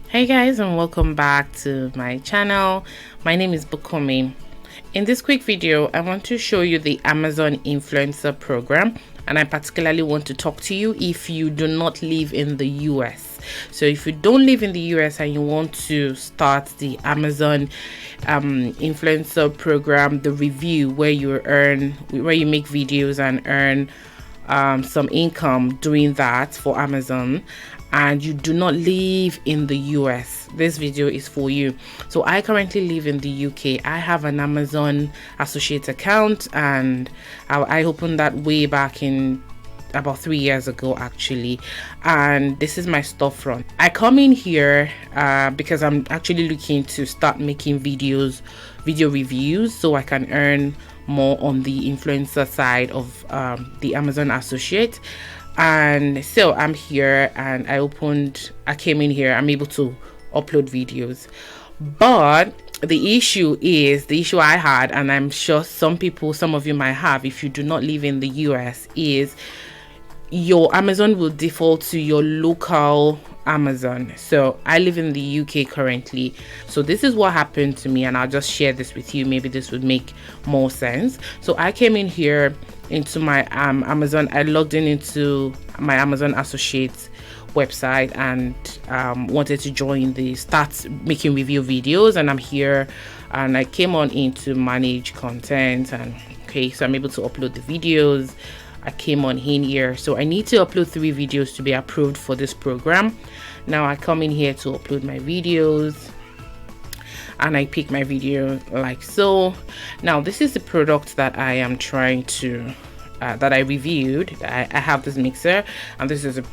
Hey guys, and welcome back to my channel. My name is Bukomi. In this quick video, I want to show you the Amazon Influencer Program, and I particularly want to talk to you if you do not live in the US. So if you don't live in the US and you want to start the Amazon Influencer Program, the review where you make videos and earn some income doing that for Amazon, and you do not live in the US, this video is for you. So I currently live in the UK. I have an Amazon associate account, and I opened that way back in about 3 years ago actually, and this is my storefront. I come in here because I'm actually looking to start making video reviews so I can earn more on the influencer side of the Amazon associate. And so I'm here, and I came in here, I'm able to upload videos. But the issue I had, and I'm sure some of you might have if you do not live in the US, is your Amazon will default to your local Amazon. So I live in the UK currently, so this is what happened to me, and I'll just share this with you. Maybe this would make more sense. So I came in here into my Amazon. I logged into my Amazon Associates website and wanted to start making review videos, and I'm here, and I came on into manage content, and okay, so I'm able to upload the videos. I came on in here, so I need to upload 3 videos to be approved for this program. Now I come in here to upload my videos, and I pick my video like so. Now this is the product that I am trying to that I reviewed. I have this mixer, and this is a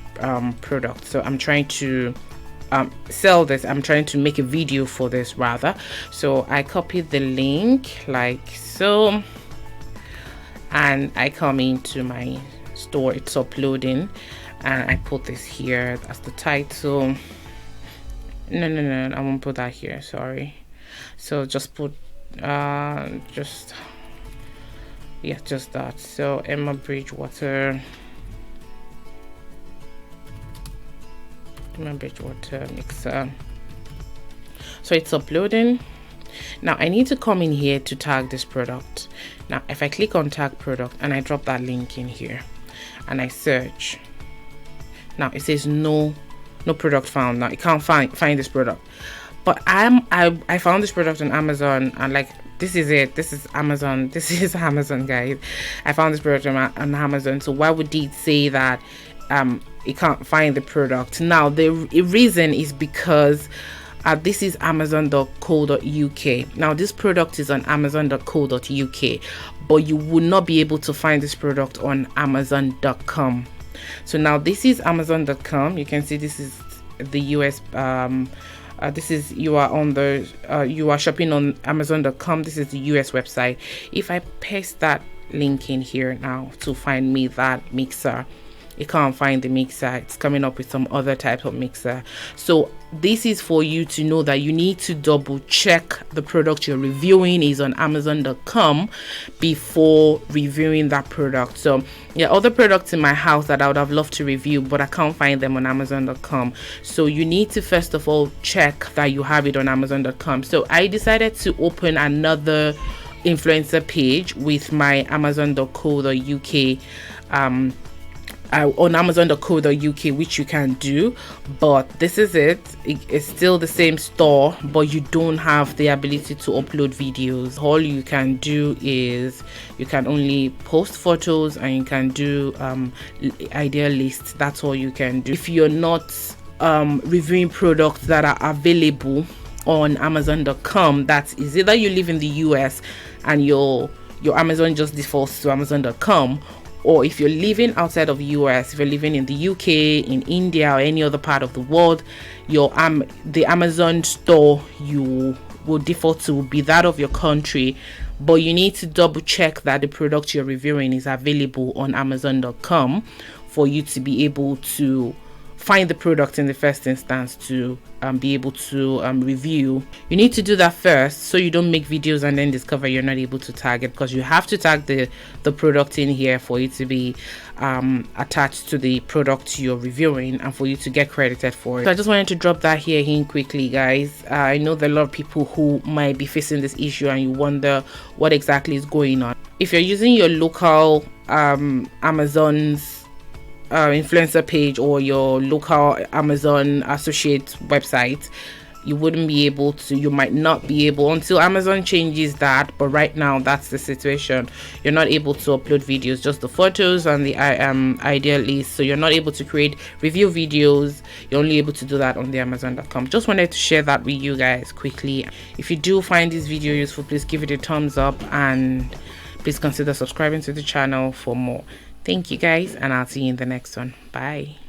product, so I'm trying to sell this. I'm trying to make a video for this rather. So I copied the link like so, and I come into my store, it's uploading, and I put this here as the title. No, I won't put that here, sorry. So just put just that. So Emma Bridgewater mixer. So it's uploading. Now I need to come in here to tag this product. Now if I click on tag product and I drop that link in here and I search, now it says no product found. Now it can't find this product, but I found this product on Amazon, and like, this is it, this is Amazon, guys. I found this product on Amazon, so why would it say that it can't find the product? Now the reason is because this is amazon.co.uk. Now this product is on amazon.co.uk, but you will not be able to find this product on amazon.com. So now this is amazon.com. You can see this is the US. This is you are shopping on amazon.com. This is the US website. If I paste that link in here now to find me that mixer, it can't find the mixer. It's coming up with some other type of mixer. So this is for you to know that you need to double check the product you're reviewing is on amazon.com before reviewing that product. So yeah, other products in my house that I would have loved to review, but I can't find them on amazon.com. So you need to first of all check that you have it on amazon.com. So I decided to open another influencer page with my amazon.co.uk on amazon.co.uk, which you can do, but this is it's still the same store, but you don't have the ability to upload videos. All you can do is you can only post photos, and you can do idea lists. That's all you can do. If you're not reviewing products that are available on amazon.com, that is either you live in the US and your Amazon just defaults to amazon.com, or if you're living outside of the US, if you're living in the UK, in India, or any other part of the world, the Amazon store you will default to will be that of your country, but you need to double check that the product you're reviewing is available on amazon.com for you to be able to find the product in the first instance to be able to review. You need to do that first, so you don't make videos and then discover you're not able to tag it, because you have to tag the product in here for it to be attached to the product you're reviewing and for you to get credited for it. So I just wanted to drop that here in quickly, guys. I know there are a lot of people who might be facing this issue and you wonder what exactly is going on. If you're using your local Amazon's influencer page or your local Amazon associate website, you wouldn't be able to, you might not be able until Amazon changes that, but right now that's the situation. You're not able to upload videos, just the photos and the ideal list. So you're not able to create review videos. You're only able to do that on the Amazon.com. Just wanted to share that with you guys quickly. If you do find this video useful, please give it a thumbs up and please consider subscribing to the channel for more. Thank you guys, and I'll see you in the next one. Bye.